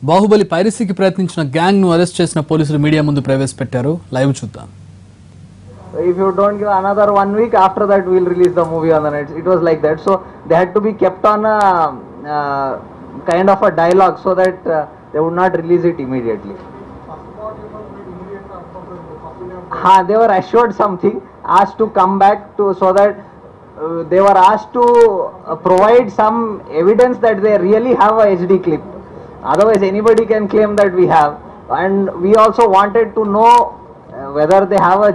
బాహుబలి పైరసీకి ప్రయత్నించిన గ్యాంగ్ ను అరెస్ట్ చేసిన పోలీసులు మీడియా ముందు ప్రవేశపెట్టారు. లైవ్ చూద్దాం. If you don't give another 1 week, after that we'll release the movie on the net. It was like that. So they had to be kept on a kind of a dialogue so that they would not release it immediately. They were assured something, asked to come back to, so that they were asked to provide some evidence that they really have a HD clip. Otherwise anybody can claim that we have. And we also wanted to know whether they have a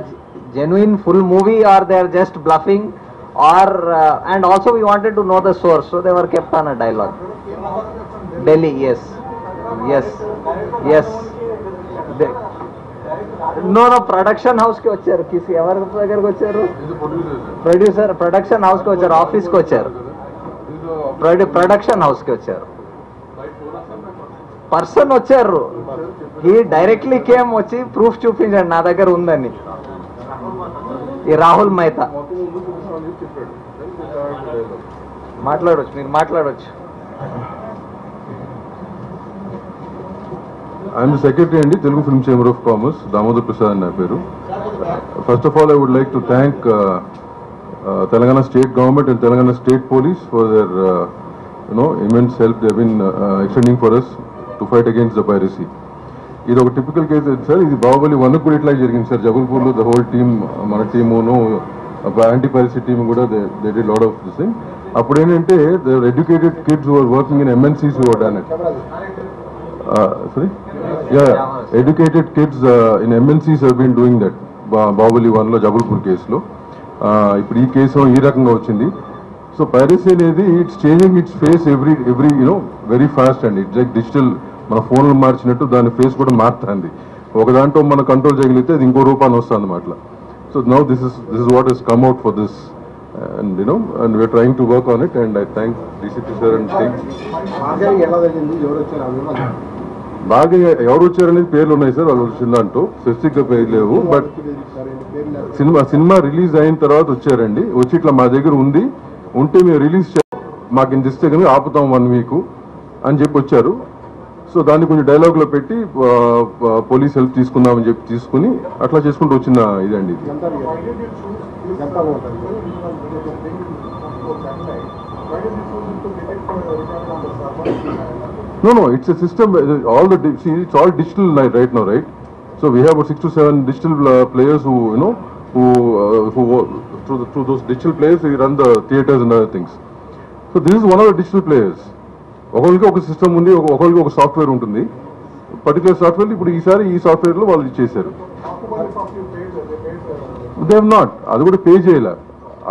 genuine full movie or they are just bluffing, or and also we wanted to know the source, so they were kept on a dialogue. Delhi, yes. No, production house ki vacharu, kisi evaru దగ్గరికి వచ్చారు, producer production house కి వచ్చారు, office కి వచ్చారు, production house కి వచ్చారు, person వచ్చారు. He directly came, వచ్చి ప్రూఫ్ చూపించండి నా దగ్గర ఉందని. ఈ రాహుల్ మెహతా మాట్లాడవచ్చు, మీరు మాట్లాడవచ్చు. I'm the secretary and Telugu Film Chamber of Commerce, Damodar Prasad and na peru. First of all, I would like to thank Telangana State Government and Telangana State Police for their immense help they have been extending for us to fight against the piracy. ఇది ఒక typical case sir. ఇది బాహుబలి 1 కూడా ఇట్లా జరిగింది sir. జబల్పూర్లో the whole team, మన టీమును anti piracy team కూడా they did lot of this thing. అప్పుడు ఏంటంటే the educated kids who are working in MNCs who are done it. Educated kids in MNCs have been doing that. Baahubali 1లో జబల్పూర్ కేసులో ఇప్పుడు ఈ కేసు ఈ రకంగా వచ్చింది. సో పైరసీ అనేది it's changing its face every very fast అండి. ఇట్స్ లైక్ డిజిటల్, మన ఫోన్లు మార్చినట్టు దాని ఫేస్ కూడా మారుతుంది. ఒక దాంట్లో మనం కంట్రోల్ చేయగలిగితే అది ఇంకో రూపాన్ని వస్తుంది అన్నమాట. So now this is what he's come out for this, and and we are trying to work on it, and I thank DCP sir and team. బాగా ఎవరు వచ్చారనేది పేర్లు ఉన్నాయి సార్, వాళ్ళు వచ్చిన దాంట్లో స్పెసిఫిక్గా పేరు లేవు. బట్ సినిమా రిలీజ్ అయిన తర్వాత వచ్చారండి. వచ్చి ఇట్లా మా దగ్గర ఉంది, ఉంటే మేము రిలీజ్ మాకు ఇంత ఇస్తే కనుక ఆపుతాం 1 week అని చెప్పి వచ్చారు. సో దాన్ని కొంచెం డైలాగ్లో పెట్టి పోలీస్ హెల్ప్ తీసుకుందామని చెప్పి తీసుకుని అట్లా చేసుకుంటూ వచ్చిన ఇదండి ఇది. No, it's a system. It's all digital right now, right? So we have about 6 to 7 digital players who through those digital players we run the theaters and other things. So this is one of the digital players. ఒకరికి ఒక system ఉంది, ఒకరికి ఒక software ఉంటుంది. Particular software ఇప్పుడు ఈసారి ఈ సాఫ్ట్వేర్లో వాళ్ళు ఇచ్చేసారు. దే హావ్ నాట్, అది కూడా పే చేయలే.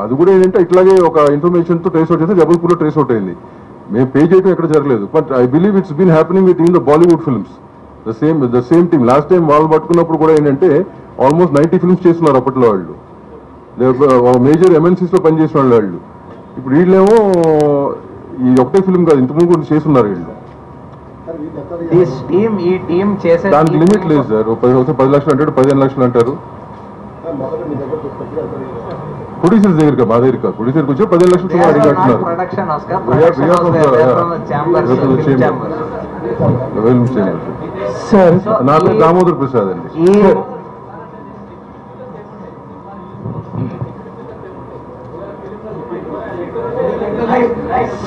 అది కూడా ఏంటంటే ఇట్లాగే ఒక ఇన్ఫర్మేషన్తో ట్రేస్ అవుట్ చేస్తే జబల్పూర్లో ట్రేస్ అవుట్ అయింది. మేము పే చేయడం ఎక్కడ జరగలేదు. But I believe it's been happening with in the Bollywood films. The same team last time వాళ్ళు పట్టుకున్నప్పుడు కూడా ఏంటంటే ఆల్మోస్ట్ 90 films చేస్తున్నారు అప్పట్లో వాళ్ళు. మేజర్ MNCsలో పనిచేసిన వాళ్ళు. ఇప్పుడు వీళ్ళేమో ఈ ఒకటే ఫిల్మ్ కాదు, ఇంతకుముందు కూడా చేస్తున్నారు వీళ్ళు. దానికి లిమిట్ లేదు సార్. 10 లక్షలు అంటారు, 15 లక్షలు అంటారు. ప్రొడ్యూసర్స్ దగ్గర మా దగ్గర కాదు, ప్రొడ్యూసర్కి వచ్చి 15 లక్షలు అడిగినట్టున్నారు. నా పేరు దామోదర్ ప్రసాద్ అండి.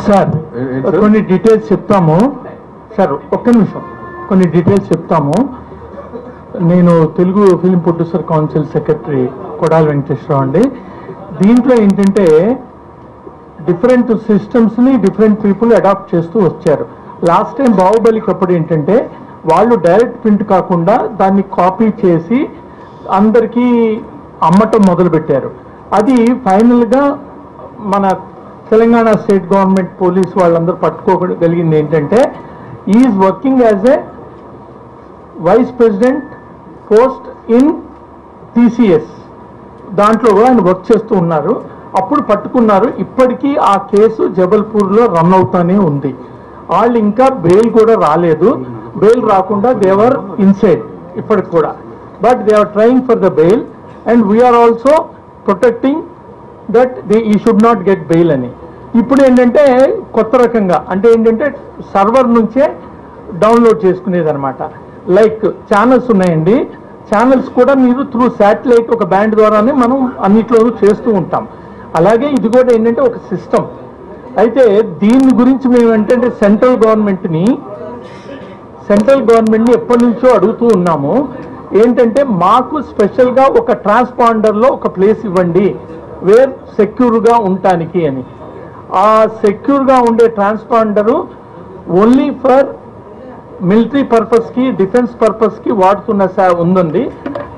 సార్ కొన్ని డీటెయిల్స్ చెప్తాము సార్, ఒక్క నిమిషం. కొన్ని డీటెయిల్స్ చెప్తాము. నేను Telugu film producer council secretary Kodali Venkateswararao అండి. దీంట్లో ఏంటంటే డిఫరెంట్ సిస్టమ్స్ని డిఫరెంట్ పీపుల్ అడాప్ట్ చేస్తూ వచ్చారు. లాస్ట్ టైం బాహుబలికి అప్పుడు ఏంటంటే వాళ్ళు డైరెక్ట్ ప్రింట్ కాకుండా దాన్ని కాపీ చేసి అందరికీ అమ్మటం మొదలుపెట్టారు. అది ఫైనల్గా మన తెలంగాణ స్టేట్ గవర్నమెంట్ పోలీస్ వాళ్ళందరూ పట్టుకోగలిగింది ఏంటంటే is working as a vice president post in TCS, దాంట్లో ఆయన వర్క్ చేస్తూ ఉన్నారు. అప్పుడు పట్టుకున్నారు. ఇప్పటికీ ఆ కేసు జబల్పూర్లో రన్ అవుతానే ఉంది. వాళ్ళు ఇంకా బెయిల్ కూడా రాలేదు. బెయిల్ రాకుండా దేవర్ ఇన్సైడ్ ఇప్పటికి కూడా. But they are trying for the bail and we're also protecting that he should not get bail అని. ఇప్పుడు ఏంటంటే కొత్త రకంగా అంటే ఏంటంటే సర్వర్ నుంచే డౌన్లోడ్ చేసుకునేది అనమాట. లైక్ ఛానల్స్ ఉన్నాయండి, ఛానల్స్ కూడా మీరు త్రూ శాటిలైట్ ఒక బ్యాండ్ ద్వారానే మనం అన్నిట్లోనూ చేస్తూ ఉంటాం. అలాగే ఇది కూడా ఏంటంటే ఒక సిస్టమ్. అయితే దీని గురించి మేము ఏంటంటే సెంట్రల్ గవర్నమెంట్ని ఎప్పటి నుంచో అడుగుతూ ఉన్నాము. ఏంటంటే మాకు స్పెషల్గా ఒక ట్రాన్స్పాండర్లో ఒక ప్లేస్ ఇవ్వండి వేర్ సెక్యూర్గా ఉండటానికి అని. ఆ సెక్యూర్గా ఉండే ట్రాన్స్పాండరు ఓన్లీ ఫర్ మిలిటరీ పర్పస్కి, డిఫెన్స్ పర్పస్కి వాడుతున్న ఉందండి.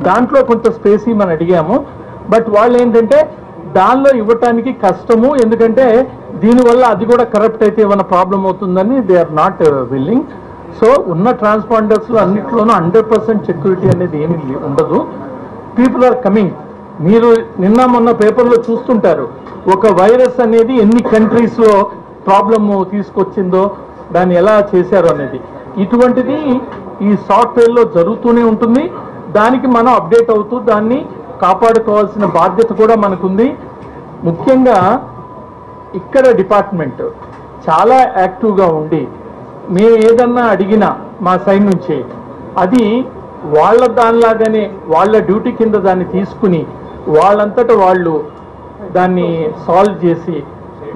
దాంట్లో కొంత స్పేస్ మనం అడిగాము. బట్ వాళ్ళు ఏంటంటే దానిలో ఇవ్వటానికి కష్టము, ఎందుకంటే దీనివల్ల అది కూడా కరప్ట్ అయితే ఏమైనా ప్రాబ్లం అవుతుందని they are not willing. So ఉన్న ట్రాన్స్పాండర్స్లో అన్నింటిలోనూ 100% సెక్యూరిటీ అనేది ఏమీ ఉండదు. People are coming. మీరు నిన్న మొన్న పేపర్లో చూస్తుంటారు, ఒక వైరస్ అనేది ఎన్ని కంట్రీస్లో ప్రాబ్లము తీసుకొచ్చిందో, దాన్ని ఎలా చేశారు అనేది. ఇటువంటిది ఈ సాఫ్ట్వేర్లో జరుగుతూనే ఉంటుంది. దానికి మనం అప్డేట్ అవుతూ దాన్ని కాపాడుకోవాల్సిన బాధ్యత కూడా మనకుంది. ముఖ్యంగా ఇక్కడ డిపార్ట్మెంట్ చాలా యాక్టివ్గా ఉండి మేము ఏదన్నా అడిగినా మా సైడ్ నుంచి అది వాళ్ళ దానిలాగానే వాళ్ళ డ్యూటీ కింద దాన్ని తీసుకుని వాళ్ళంతటా వాళ్ళు దాన్ని సాల్వ్ చేసి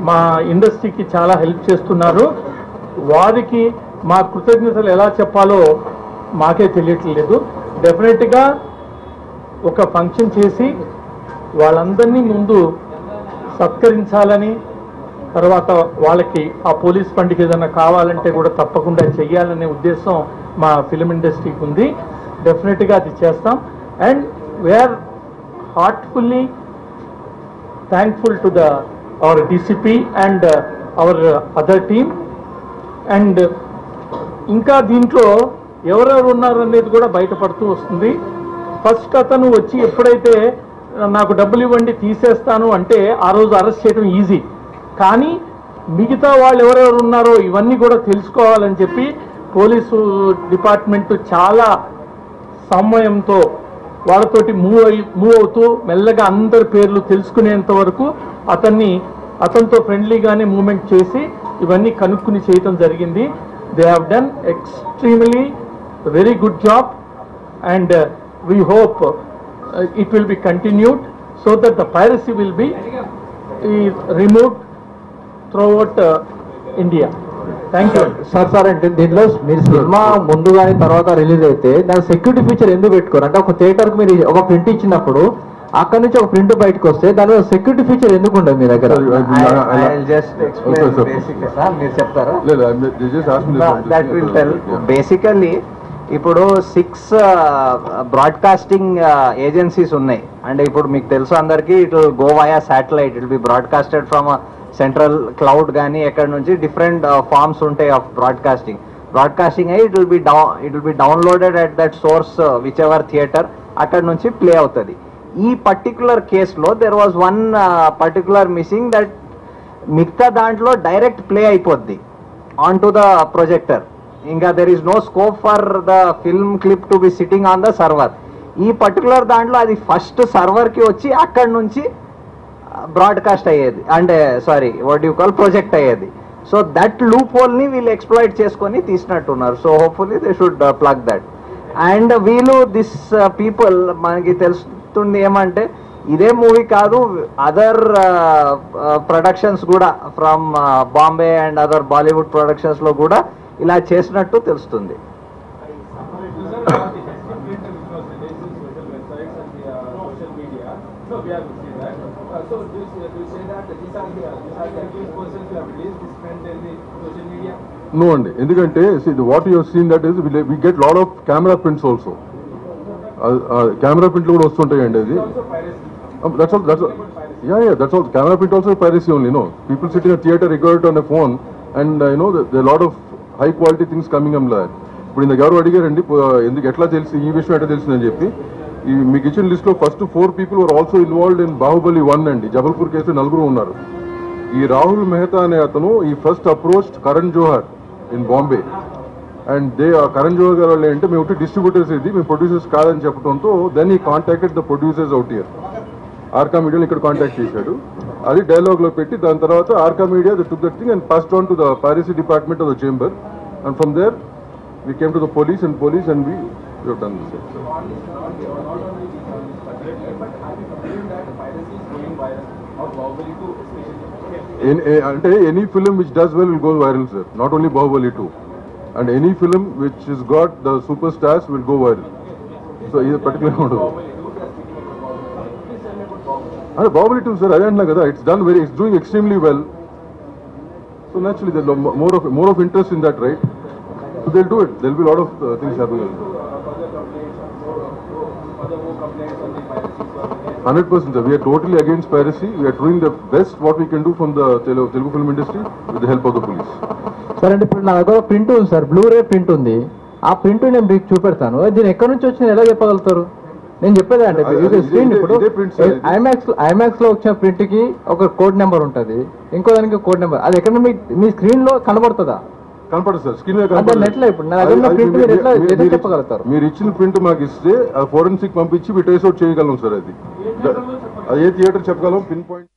మా ఇండస్ట్రీకి చాలా హెల్ప్ చేస్తున్నారు. వారికి మా కృతజ్ఞతలు ఎలా చెప్పాలో మాకే తెలియట్లేదు. డెఫినెట్గా ఒక ఫంక్షన్ చేసి వాళ్ళందరినీ ముందు సత్కరించాలని, తర్వాత వాళ్ళకి ఆ పోలీస్ ఫండ్కి ఏదైనా కావాలంటే కూడా తప్పకుండా చెయ్యాలనే ఉద్దేశం మా ఫిలిం ఇండస్ట్రీకి ఉంది. డెఫినెట్గా అది చేస్తాం. And we're heartfully thankful to our DCP and our other team. And ఇంకా దీంట్లో ఎవరెవరు ఉన్నారు అనేది కూడా బయటపడుతూ వస్తుంది. ఫస్ట్ అతను వచ్చి ఎప్పుడైతే నాకు డబ్బులు ఇవ్వండి తీసేస్తాను అంటే ఆ రోజు అరెస్ట్ చేయడం ఈజీ, కానీ మిగతా వాళ్ళు ఎవరెవరు ఉన్నారో ఇవన్నీ కూడా తెలుసుకోవాలని చెప్పి పోలీసు డిపార్ట్మెంట్ చాలా సమయంతో వాళ్ళతోటి మూవ్ అవుతూ మెల్లగా అందరి పేర్లు తెలుసుకునేంత వరకు అతనితో ఫ్రెండ్లీగానే మూవ్మెంట్ చేసి ఇవన్నీ కనుక్కుని చేయటం జరిగింది. They have done extremely very good job and we hope it will be continued so that the piracy will be removed throughout India. Thank you. Sir అంటే దీంట్లో మీరు సినిమా ముందు కానీ తర్వాత రిలీజ్ అయితే దాని సెక్యూరిటీ ఫీచర్ ఎందుకు పెట్టుకోరు? అంటే ఒక థియేటర్కి మీరు ఒక ప్రింట్ ఇచ్చినప్పుడు అక్కడ నుంచి ఒక ప్రింట్ బయటకు వస్తే దాని సెక్యూరిటీ ఫీచర్ ఎందుకు ఉండదు మీ దగ్గర? మీరు చెప్తారా? బేసికల్లీ ఇప్పుడు 6 బ్రాడ్కాస్టింగ్ ఏజెన్సీస్ ఉన్నాయి. అంటే ఇప్పుడు మీకు తెలుసు అందరికీ, it will go via satellite, it will be broadcasted from central cloud కానీ ఎక్కడి నుంచి డిఫరెంట్ ఫార్మ్స్ ఉంటాయి ఆఫ్ బ్రాడ్కాస్టింగ్ అయ్యి it will be downloaded at that source whichever theatre, అక్కడ నుంచి ప్లే అవుతుంది. ఈ పర్టికులర్ కేసులో there was one particular missing, that మిగతా దాంట్లో డైరెక్ట్ ప్లే అయిపోద్ది ఆన్ టు ద ప్రొజెక్టర్. ఇంకా there is no scope for the film clip to be sitting on the server. ఈ పర్టికులర్ దాంట్లో అది ఫస్ట్ సర్వర్కి వచ్చి అక్కడి నుంచి బ్రాడ్కాస్ట్ అయ్యేది, అంటే sorry what you call project అయ్యేది. సో దట్ లూప్ హోల్ని వీళ్ళు ఎక్స్ప్లాయిట్ చేసుకొని తీసినట్టున్నారు. So hopefully they should plug that. And వీళ్ళు దిస్ పీపుల్ మనకి తెలుస్తుంది ఏమంటే ఇదే మూవీ కాదు, అదర్ ప్రొడక్షన్స్ కూడా from Bombay and other Bollywood ప్రొడక్షన్స్లో కూడా ఇలా చేసినట్టు తెలుస్తుంది. No అండి, ఎందుకంటే what you have seen that is we get lot of camera prints also. Camera ప్రింట్లు కూడా వస్తుంటాయండి. అది that's all that's all camera print also piracy only. No, people sitting at theater record on a phone and there are a lot of high quality things coming up like. ఇప్పుడు ఇందాక ఎవరు అడిగారండి ఎందుకు ఎట్లా తెలిసి ఈ విషయం ఎట్లా తెలిసిందని చెప్పి. ఈ మీకు ఇచ్చిన లిస్ట్ లో first 4 people were also involved in Baahubali 1 అండి. జబల్పూర్ కేసులో 4 ఉన్నారు. ఈ రాహుల్ మెహతా అనే అతను ఈ first approached Karan Johar in Bombay and Karan Johar గారు వాళ్ళు అంటే మేము డిస్ట్రిబ్యూటర్స్ ఇది మేము ప్రొడ్యూసర్స్ కాదని చెప్పడంతో then he contacted the producers out here. Arka మీడియాలో ఇక్కడ కాంటాక్ట్ చేశాడు, అది డైలాగ్ లో పెట్టి దాని తర్వాత Arka Media took that thing and passed on to the piracy department of the chamber and from there we came to the police and we have done this. Any film which does well will go viral, sir. Not only Bahubali 2. And any film which has got the superstars will go viral. So, this is particular model. And Bahubali 2, sir, it's done it's doing extremely well. So naturally, there's more of interest in that, right? So they'll do it. There'll be a lot of things happening. 100%, sir. We are totally against piracy. We are doing the best what we can do from the Telugu film industry with the help of the police. Sir అంటే ఇప్పుడు నా దగ్గర print ఉంది sir, Blu-ray print ఉంది. ఆ print నేను మీకు చూపెడతాను. దీని ఎక్కడి నుంచి వచ్చింది ఎలా చెప్పగలుగుతారు? నేను చెప్పేది అంటే స్క్రీన్ ఇప్పుడు ఐమాక్స్ లో వచ్చిన ప్రింట్ కి ఒక కోడ్ నెంబర్ ఉంటుంది, ఇంకో దానికి కోడ్ నెంబర్. అది ఎక్కడ మీ స్క్రీన్ లో కనబడుతుందా? కనపడదు సార్, స్క్రీన్ ఎట్లా ఇప్పుడు నా దగ్గర ప్రింట్ మీరు ఎట్లా చెప్పగలుగుతారు? మీరు ఇచ్చిన ప్రింట్ మాకు ఇస్తే ఫోరెన్సిక్ పంపించి ట్రేస్ అవుట్ చేయగలం సార్. అది ఏ థియేటర్ చెప్పగలం పిన్ పాయింట్.